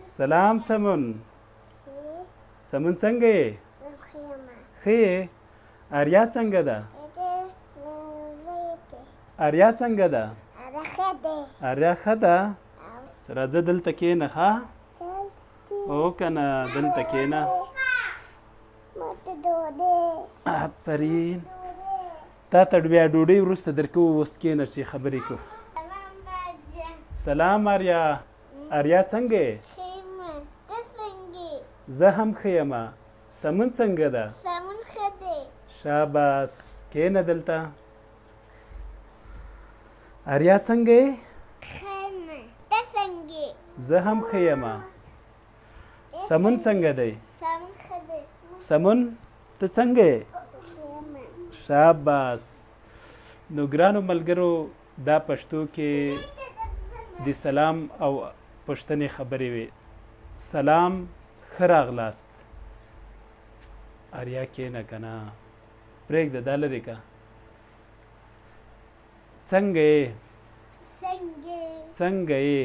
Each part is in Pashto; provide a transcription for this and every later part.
سلام سمون. سمون څنګه یې؟ ښه یې؟ آریا څنګه ده؟ آریا څنګه ده؟ آریا ښه ده؟ راځه دلته کښېنه ښه؟ او که نه دلته کښېنه. آفرین. تا ته بیا ډوډۍ وروسته درکوو، اوس کښېنه چې خبرې کوو. سلام آریا. آریا څنګه یې؟ زه هم ښه یمه. سمون څنګه ده؟ سمون ښه دی. شاباس. کښېنه دلته. آریا څنګه یې؟ ښه یم. ته څنګه یې؟ زه هم ښه یمه. سمون څنګه دی؟ سمون ښه دی. سمون ته څنګه یې؟ شاباس. نو ګرانو ملګرو، دا پښتو کې د سلام او پوښتنې خبرې وې. سلام، ښه راغلاست. آریا کښېنه که نه، پرېږده دا لرې که. څنګه یې؟ څنګه یې؟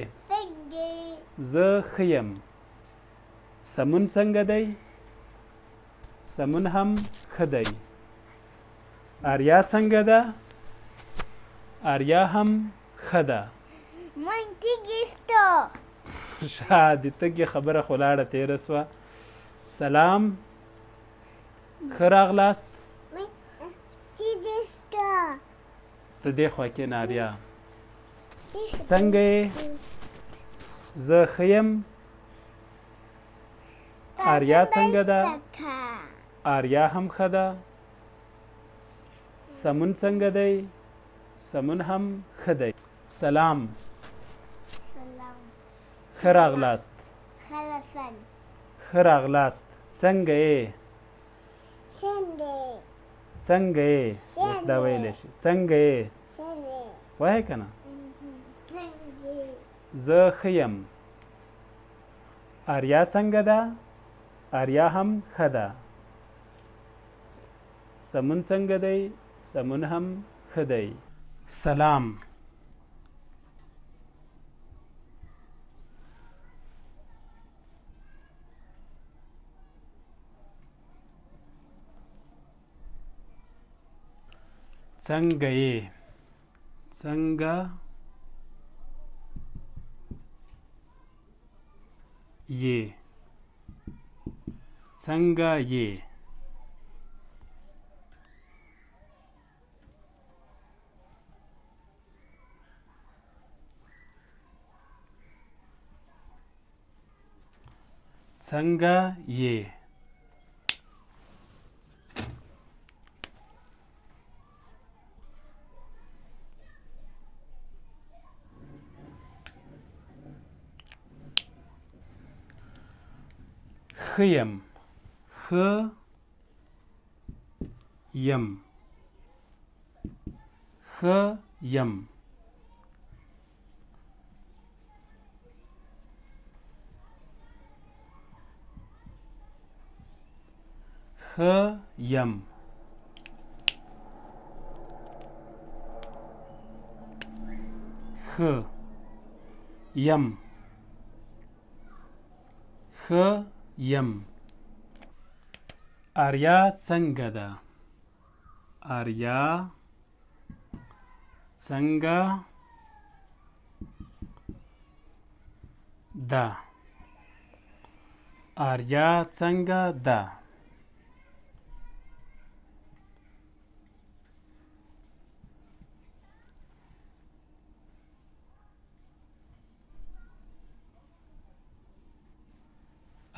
زه ښه یم. سمون څنګه دی؟ سمون هم ښه دی. آریا څنګه ده؟ آریا هم ښه ده. من تیږې سته. ښه، د تږې خبره خو لاړه تېره سوه. سلام، ښه راغلاست. تیږې سته. ته دې خوا کښېنه آریا. څنګه یې؟ زه ښه یم. آریا څنګه ده؟ آریا هم ښه ده. سمون څنګه دی؟ سمون هم ښه دی. سلام، ښه راغلاست. ښه راغلاست. څنګه یې؟ څنګه یې؟ اوس دا ویلی شي. څنګه یې؟ وایه که نه؟ زه ښه یم. آریا څنګه ده؟ آریا هم ښه ده. سمون څنګه دی؟ سمون هم ښه دی. سلام. څنګه یې؟ څنګه یې؟ څنګه یې؟ څنګه یې؟ ښه یم. ښه یم. ښه یم. ښه یم. ښه یم. ښه یم. آریا څنګه ده؟ آریا څنګه ده؟ آریا څنګه ده؟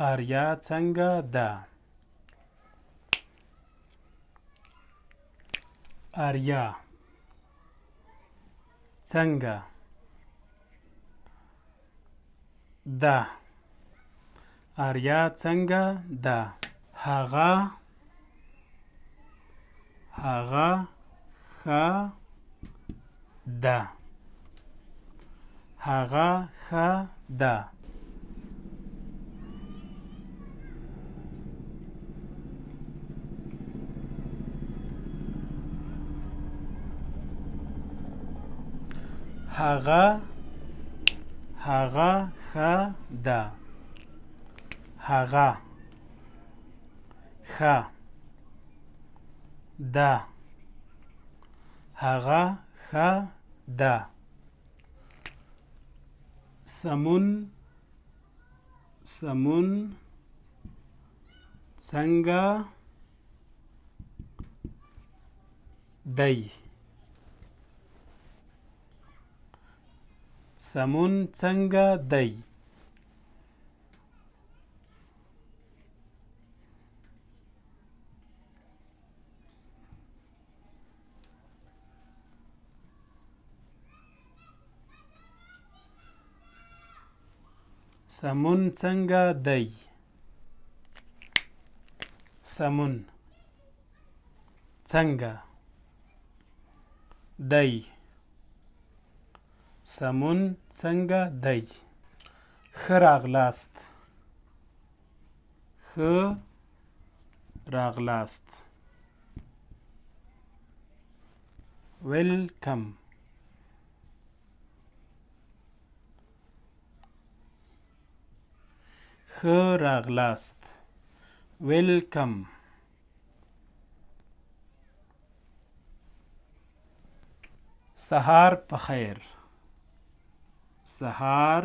آریا څنګه ده؟ آریا څنګه ده؟ آریا څنګه ده؟ هغه ښه ده. هغه ښه ده. هغه ښه ده. هغه ښه ده هغه ښه ده سمون سمون څنګه دی سمون څنګه دی سمون څنګه دی سمون څنګه دی سمون څنګه دی ښه راغلاست ښه راغلاست ویلکم ښه راغلاست ویلکم سهار په خیر سهار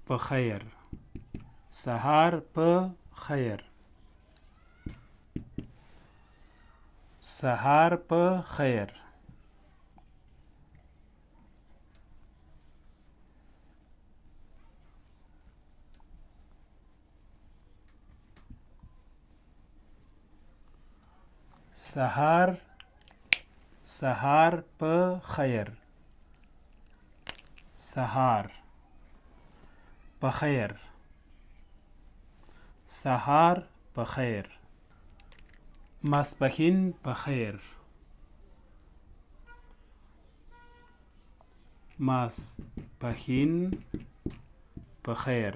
په خیر سهار په خیر سهار په خیر سهار سهار په خیر سهار په خیر سهار په خیر ماسپښین په خیر ماسپښین په خیر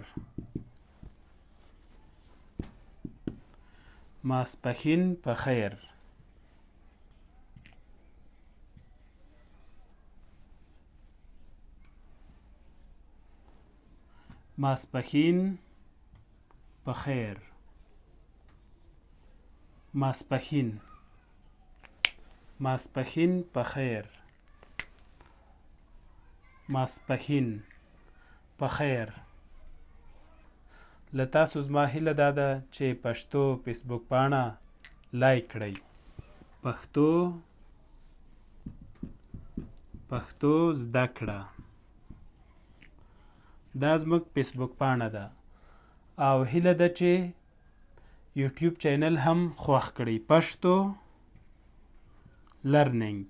ماسپښین په خیر ماسپښین په خیر ماسپښین ماسپښین په خیر ماسپښین په خیر له تاسو زما هیله دا ده چې پښتو فیسبوک پاڼه لایک کړئ پښتو زده کړه دا زموږ فیسبوک پاڼه ده او هیله ده چې یوټیوب چینل هم خوښ کړئ پښتو لرنینګ